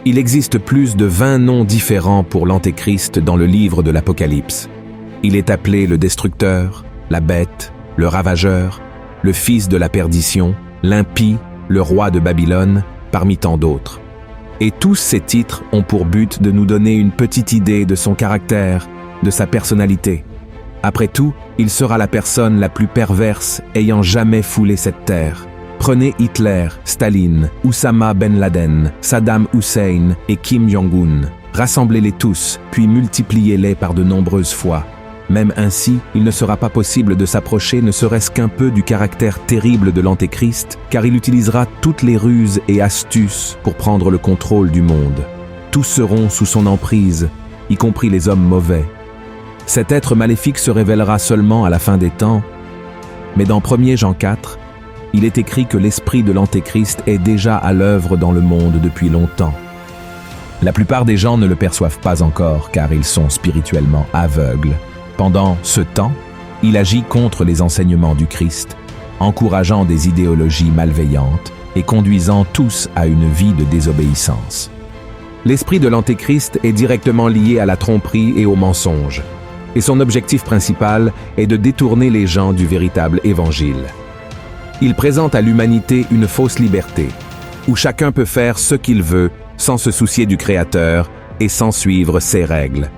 Il existe plus de 20 noms différents pour l'Antéchrist dans le livre de l'Apocalypse. Il est appelé le Destructeur, la Bête, le Ravageur, le Fils de la Perdition, l'impie, le Roi de Babylone, parmi tant d'autres. Et tous ces titres ont pour but de nous donner une petite idée de son caractère, de sa personnalité. Après tout, il sera la personne la plus perverse ayant jamais foulé cette terre. Prenez Hitler, Staline, Oussama Ben Laden, Saddam Hussein et Kim Jong-un. Rassemblez-les tous, puis multipliez-les par de nombreuses fois. Même ainsi, il ne sera pas possible de s'approcher ne serait-ce qu'un peu du caractère terrible de l'Antéchrist, car il utilisera toutes les ruses et astuces pour prendre le contrôle du monde. Tous seront sous son emprise, y compris les hommes mauvais. Cet être maléfique se révélera seulement à la fin des temps, mais dans 1 Jean 4, il est écrit que l'esprit de l'Antéchrist est déjà à l'œuvre dans le monde depuis longtemps. La plupart des gens ne le perçoivent pas encore car ils sont spirituellement aveugles. Pendant ce temps, il agit contre les enseignements du Christ, encourageant des idéologies malveillantes et conduisant tous à une vie de désobéissance. L'esprit de l'Antéchrist est directement lié à la tromperie et au mensonge, et son objectif principal est de détourner les gens du véritable évangile. Il présente à l'humanité une fausse liberté, où chacun peut faire ce qu'il veut sans se soucier du Créateur et sans suivre ses règles.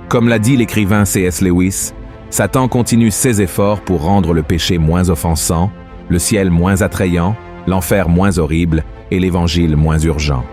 Comme l'a dit l'écrivain C.S. Lewis, Satan continue ses efforts pour rendre le péché moins offensant, le ciel moins attrayant, l'enfer moins horrible et l'évangile moins urgent.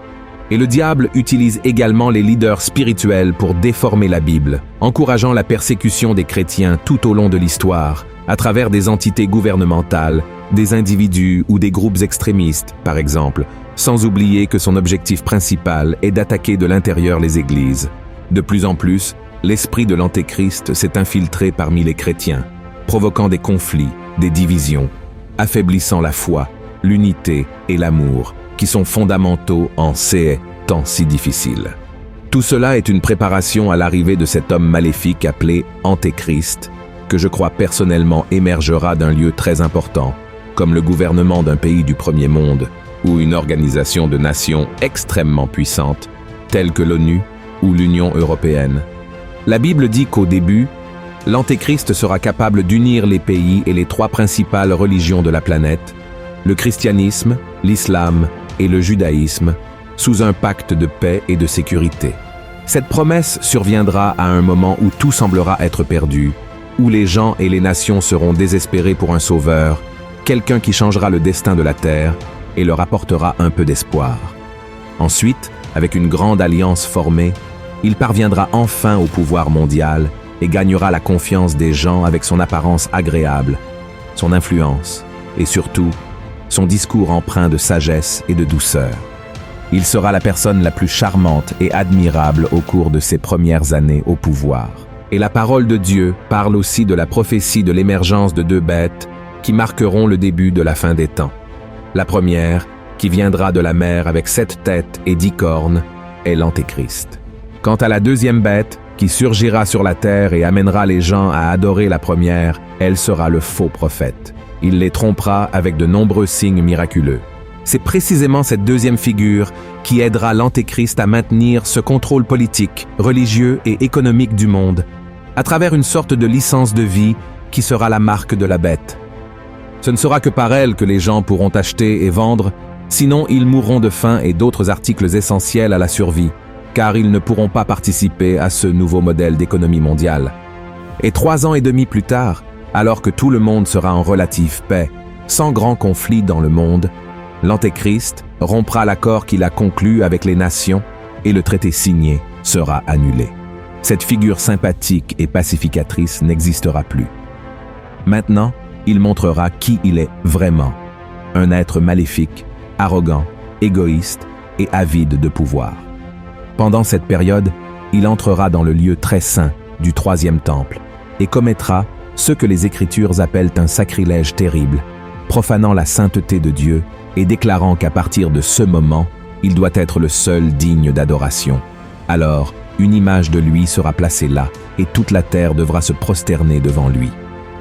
Et le diable utilise également les leaders spirituels pour déformer la Bible, encourageant la persécution des chrétiens tout au long de l'histoire, à travers des entités gouvernementales, des individus ou des groupes extrémistes, par exemple, sans oublier que son objectif principal est d'attaquer de l'intérieur les églises. De plus en plus, l'esprit de l'Antéchrist s'est infiltré parmi les chrétiens, provoquant des conflits, des divisions, affaiblissant la foi, l'unité et l'amour, qui sont fondamentaux en ces temps si difficiles. Tout cela est une préparation à l'arrivée de cet homme maléfique appelé Antéchrist, que je crois personnellement émergera d'un lieu très important, comme le gouvernement d'un pays du premier monde ou une organisation de nations extrêmement puissante, telle que l'ONU ou l'Union européenne. La Bible dit qu'au début, l'Antéchrist sera capable d'unir les pays et les 3 principales religions de la planète, le christianisme, l'islam et le judaïsme, sous un pacte de paix et de sécurité. Cette promesse surviendra à un moment où tout semblera être perdu, où les gens et les nations seront désespérés pour un sauveur, quelqu'un qui changera le destin de la terre et leur apportera un peu d'espoir. Ensuite, avec une grande alliance formée, il parviendra enfin au pouvoir mondial et gagnera la confiance des gens avec son apparence agréable, son influence et surtout, son discours empreint de sagesse et de douceur. Il sera la personne la plus charmante et admirable au cours de ses premières années au pouvoir. Et la parole de Dieu parle aussi de la prophétie de l'émergence de 2 bêtes qui marqueront le début de la fin des temps. La première, qui viendra de la mer avec 7 têtes et 10 cornes, est l'Antéchrist. Quant à la deuxième bête, qui surgira sur la terre et amènera les gens à adorer la première, elle sera le faux prophète. Il les trompera avec de nombreux signes miraculeux. C'est précisément cette deuxième figure qui aidera l'Antéchrist à maintenir ce contrôle politique, religieux et économique du monde, à travers une sorte de licence de vie qui sera la marque de la bête. Ce ne sera que par elle que les gens pourront acheter et vendre, sinon ils mourront de faim et d'autres articles essentiels à la survie, car ils ne pourront pas participer à ce nouveau modèle d'économie mondiale. Et 3 ans et demi plus tard, alors que tout le monde sera en relative paix, sans grand conflit dans le monde, l'Antéchrist rompra l'accord qu'il a conclu avec les nations et le traité signé sera annulé. Cette figure sympathique et pacificatrice n'existera plus. Maintenant, il montrera qui il est vraiment, un être maléfique, arrogant, égoïste et avide de pouvoir. Pendant cette période, il entrera dans le lieu très saint du 3e temple et commettra ce que les Écritures appellent un sacrilège terrible, profanant la sainteté de Dieu et déclarant qu'à partir de ce moment, il doit être le seul digne d'adoration. Alors, une image de lui sera placée là et toute la terre devra se prosterner devant lui.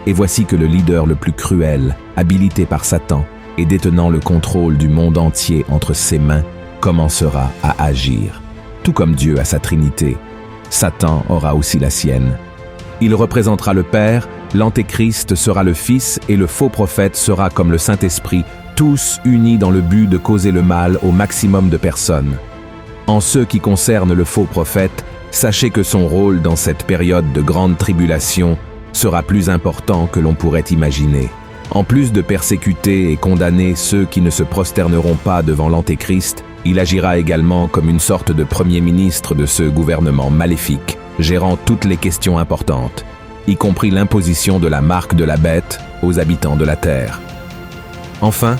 Et voici que le leader le plus cruel, habilité par Satan et détenant le contrôle du monde entier entre ses mains, commencera à agir. Tout comme Dieu a sa Trinité, Satan aura aussi la sienne. Il représentera le Père, l'Antéchrist sera le Fils et le faux prophète sera comme le Saint-Esprit, tous unis dans le but de causer le mal au maximum de personnes. En ce qui concerne le faux prophète, sachez que son rôle dans cette période de grande tribulation sera plus important que l'on pourrait imaginer. En plus de persécuter et condamner ceux qui ne se prosterneront pas devant l'Antéchrist, il agira également comme une sorte de premier ministre de ce gouvernement maléfique, gérant toutes les questions importantes, y compris l'imposition de la marque de la bête aux habitants de la terre. Enfin,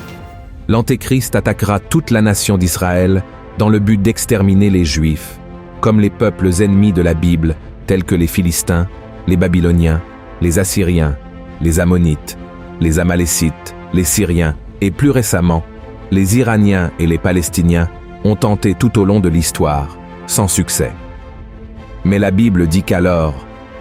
l'Antéchrist attaquera toute la nation d'Israël dans le but d'exterminer les Juifs, comme les peuples ennemis de la Bible, tels que les Philistins, les Babyloniens, les Assyriens, les Ammonites, les Amalécites, les Syriens et plus récemment, les Iraniens et les Palestiniens ont tenté tout au long de l'histoire, sans succès. Mais la Bible dit qu'alors,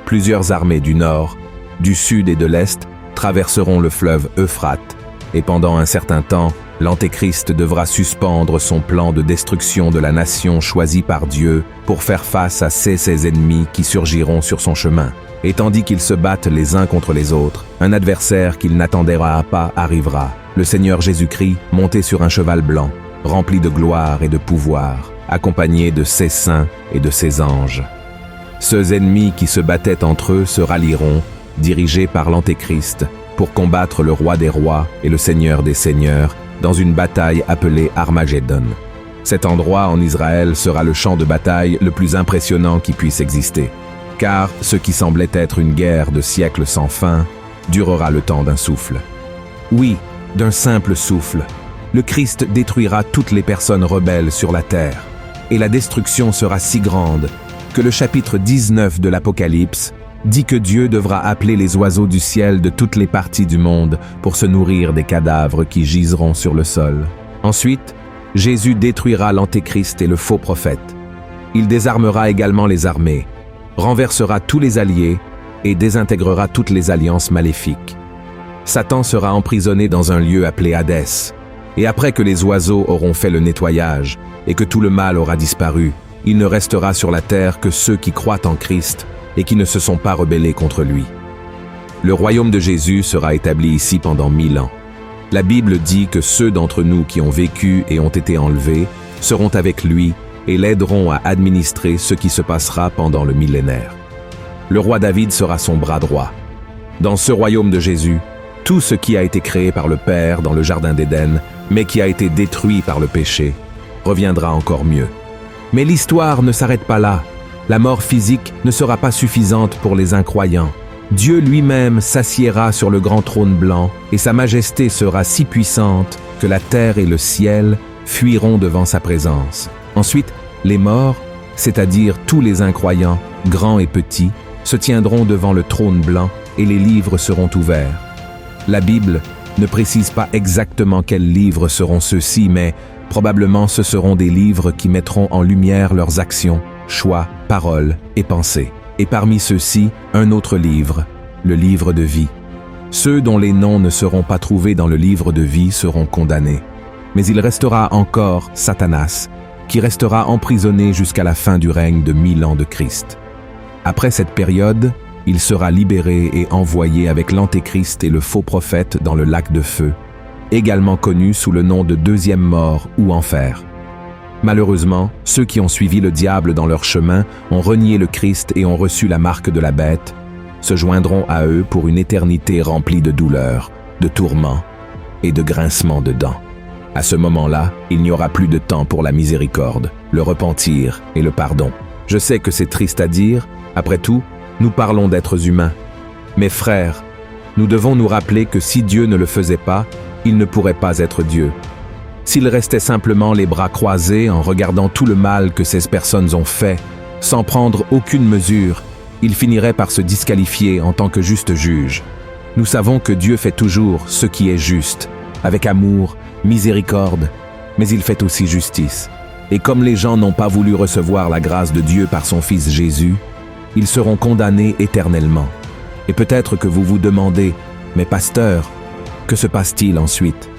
plusieurs armées du nord, du sud et de l'est traverseront le fleuve Euphrate, et pendant un certain temps, l'Antéchrist devra suspendre son plan de destruction de la nation choisie par Dieu pour faire face à ses ennemis qui surgiront sur son chemin. Et tandis qu'ils se battent les uns contre les autres, un adversaire qu'il n'attendra pas arrivera, le Seigneur Jésus-Christ monté sur un cheval blanc, rempli de gloire et de pouvoir, accompagné de ses saints et de ses anges. Ceux ennemis qui se battaient entre eux se rallieront, dirigés par l'Antéchrist, pour combattre le roi des rois et le Seigneur des seigneurs, dans une bataille appelée Armageddon. Cet endroit en Israël sera le champ de bataille le plus impressionnant qui puisse exister, car ce qui semblait être une guerre de siècles sans fin durera le temps d'un souffle. Oui, d'un simple souffle. Le Christ détruira toutes les personnes rebelles sur la terre, et la destruction sera si grande que le chapitre 19 de l'Apocalypse dit que Dieu devra appeler les oiseaux du ciel de toutes les parties du monde pour se nourrir des cadavres qui giseront sur le sol. Ensuite, Jésus détruira l'Antéchrist et le faux prophète. Il désarmera également les armées, renversera tous les alliés et désintégrera toutes les alliances maléfiques. Satan sera emprisonné dans un lieu appelé Hadès, et après que les oiseaux auront fait le nettoyage et que tout le mal aura disparu, il ne restera sur la terre que ceux qui croient en Christ et qui ne se sont pas rebellés contre lui. Le royaume de Jésus sera établi ici pendant 1000 ans. La Bible dit que ceux d'entre nous qui ont vécu et ont été enlevés seront avec lui et l'aideront à administrer ce qui se passera pendant le millénaire. Le roi David sera son bras droit. Dans ce royaume de Jésus, tout ce qui a été créé par le Père dans le Jardin d'Éden, mais qui a été détruit par le péché, reviendra encore mieux. Mais l'histoire ne s'arrête pas là. La mort physique ne sera pas suffisante pour les incroyants. Dieu lui-même s'assiera sur le grand trône blanc et sa majesté sera si puissante que la terre et le ciel fuiront devant sa présence. Ensuite, les morts, c'est-à-dire tous les incroyants, grands et petits, se tiendront devant le trône blanc et les livres seront ouverts. La Bible ne précise pas exactement quels livres seront ceux-ci, mais probablement ce seront des livres qui mettront en lumière leurs actions, choix, paroles et pensées. Et parmi ceux-ci, un autre livre, le livre de vie. Ceux dont les noms ne seront pas trouvés dans le livre de vie seront condamnés. Mais il restera encore Satanas, qui restera emprisonné jusqu'à la fin du règne de 1000 ans de Christ. Après cette période, il sera libéré et envoyé avec l'Antéchrist et le faux prophète dans le lac de feu, également connu sous le nom de deuxième mort ou enfer. Malheureusement, ceux qui ont suivi le diable dans leur chemin ont renié le Christ et ont reçu la marque de la bête, se joindront à eux pour une éternité remplie de douleurs, de tourments et de grincements de dents. À ce moment-là, il n'y aura plus de temps pour la miséricorde, le repentir et le pardon. Je sais que c'est triste à dire, après tout, nous parlons d'êtres humains. Mais frères, nous devons nous rappeler que si Dieu ne le faisait pas, il ne pourrait pas être Dieu. S'il restait simplement les bras croisés en regardant tout le mal que ces personnes ont fait, sans prendre aucune mesure, il finirait par se disqualifier en tant que juste juge. Nous savons que Dieu fait toujours ce qui est juste, avec amour, miséricorde, mais il fait aussi justice. Et comme les gens n'ont pas voulu recevoir la grâce de Dieu par son Fils Jésus, ils seront condamnés éternellement. Et peut-être que vous vous demandez, « Mais pasteur, que se passe-t-il ensuite ?»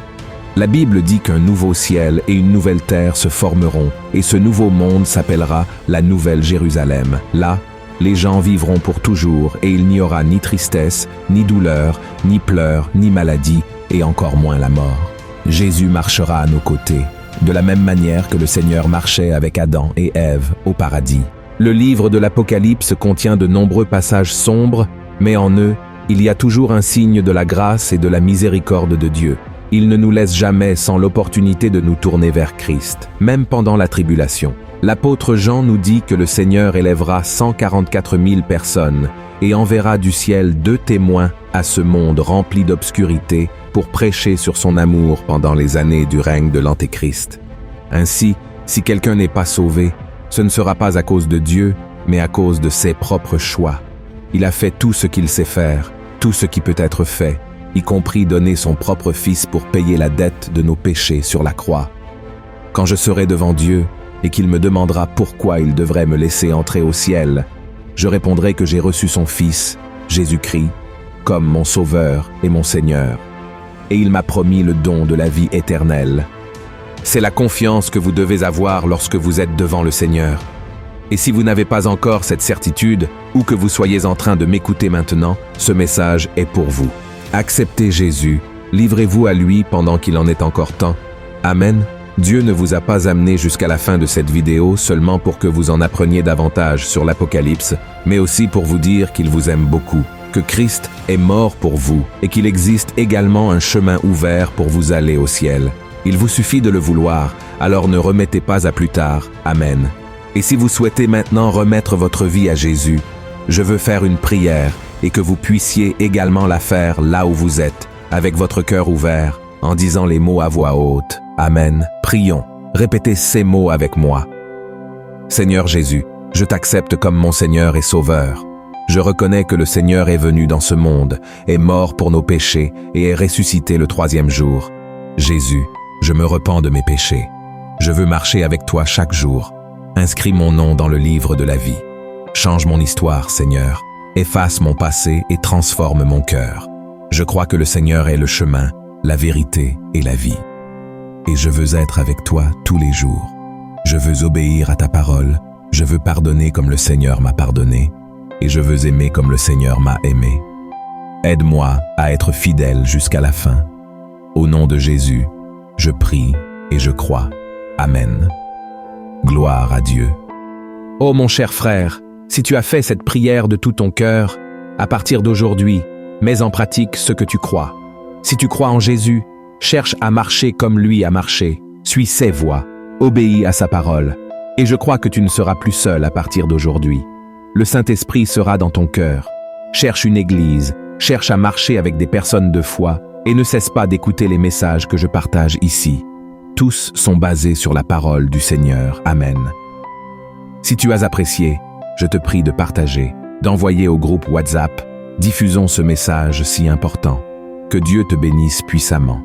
La Bible dit qu'un nouveau ciel et une nouvelle terre se formeront, et ce nouveau monde s'appellera la Nouvelle Jérusalem. Là, les gens vivront pour toujours, et il n'y aura ni tristesse, ni douleur, ni pleurs, ni maladie, et encore moins la mort. Jésus marchera à nos côtés, de la même manière que le Seigneur marchait avec Adam et Ève au paradis. Le livre de l'Apocalypse contient de nombreux passages sombres, mais en eux, il y a toujours un signe de la grâce et de la miséricorde de Dieu. Il ne nous laisse jamais sans l'opportunité de nous tourner vers Christ, même pendant la tribulation. L'apôtre Jean nous dit que le Seigneur élèvera 144 000 personnes et enverra du ciel 2 témoins à ce monde rempli d'obscurité pour prêcher sur son amour pendant les années du règne de l'Antéchrist. Ainsi, si quelqu'un n'est pas sauvé, ce ne sera pas à cause de Dieu, mais à cause de ses propres choix. Il a fait tout ce qu'il sait faire, tout ce qui peut être fait, y compris donner son propre Fils pour payer la dette de nos péchés sur la croix. Quand je serai devant Dieu et qu'il me demandera pourquoi il devrait me laisser entrer au ciel, je répondrai que j'ai reçu son Fils, Jésus-Christ, comme mon Sauveur et mon Seigneur, et il m'a promis le don de la vie éternelle. C'est la confiance que vous devez avoir lorsque vous êtes devant le Seigneur. Et si vous n'avez pas encore cette certitude, ou que vous soyez en train de m'écouter maintenant, ce message est pour vous. Acceptez Jésus, livrez-vous à lui pendant qu'il en est encore temps. Amen. Dieu ne vous a pas amené jusqu'à la fin de cette vidéo seulement pour que vous en appreniez davantage sur l'Apocalypse, mais aussi pour vous dire qu'il vous aime beaucoup, que Christ est mort pour vous et qu'il existe également un chemin ouvert pour vous aller au ciel. Il vous suffit de le vouloir, alors ne remettez pas à plus tard. Amen. Et si vous souhaitez maintenant remettre votre vie à Jésus, je veux faire une prière et que vous puissiez également la faire là où vous êtes, avec votre cœur ouvert, en disant les mots à voix haute. Amen. Prions. Répétez ces mots avec moi. Seigneur Jésus, je t'accepte comme mon Seigneur et Sauveur. Je reconnais que le Seigneur est venu dans ce monde, est mort pour nos péchés et est ressuscité le 3e jour. Jésus, je me repens de mes péchés. Je veux marcher avec toi chaque jour. Inscris mon nom dans le livre de la vie. Change mon histoire, Seigneur. Efface mon passé et transforme mon cœur. Je crois que le Seigneur est le chemin, la vérité et la vie. Et je veux être avec toi tous les jours. Je veux obéir à ta parole. Je veux pardonner comme le Seigneur m'a pardonné. Et je veux aimer comme le Seigneur m'a aimé. Aide-moi à être fidèle jusqu'à la fin. Au nom de Jésus, je prie et je crois. Amen. Gloire à Dieu. Oh mon cher frère, si tu as fait cette prière de tout ton cœur, à partir d'aujourd'hui, mets en pratique ce que tu crois. Si tu crois en Jésus, cherche à marcher comme lui a marché, suis ses voies, obéis à sa parole, et je crois que tu ne seras plus seul à partir d'aujourd'hui. Le Saint-Esprit sera dans ton cœur. Cherche une église, cherche à marcher avec des personnes de foi, et ne cesse pas d'écouter les messages que je partage ici. Tous sont basés sur la parole du Seigneur. Amen. Si tu as apprécié, je te prie de partager, d'envoyer au groupe WhatsApp. Diffusons ce message si important. Que Dieu te bénisse puissamment.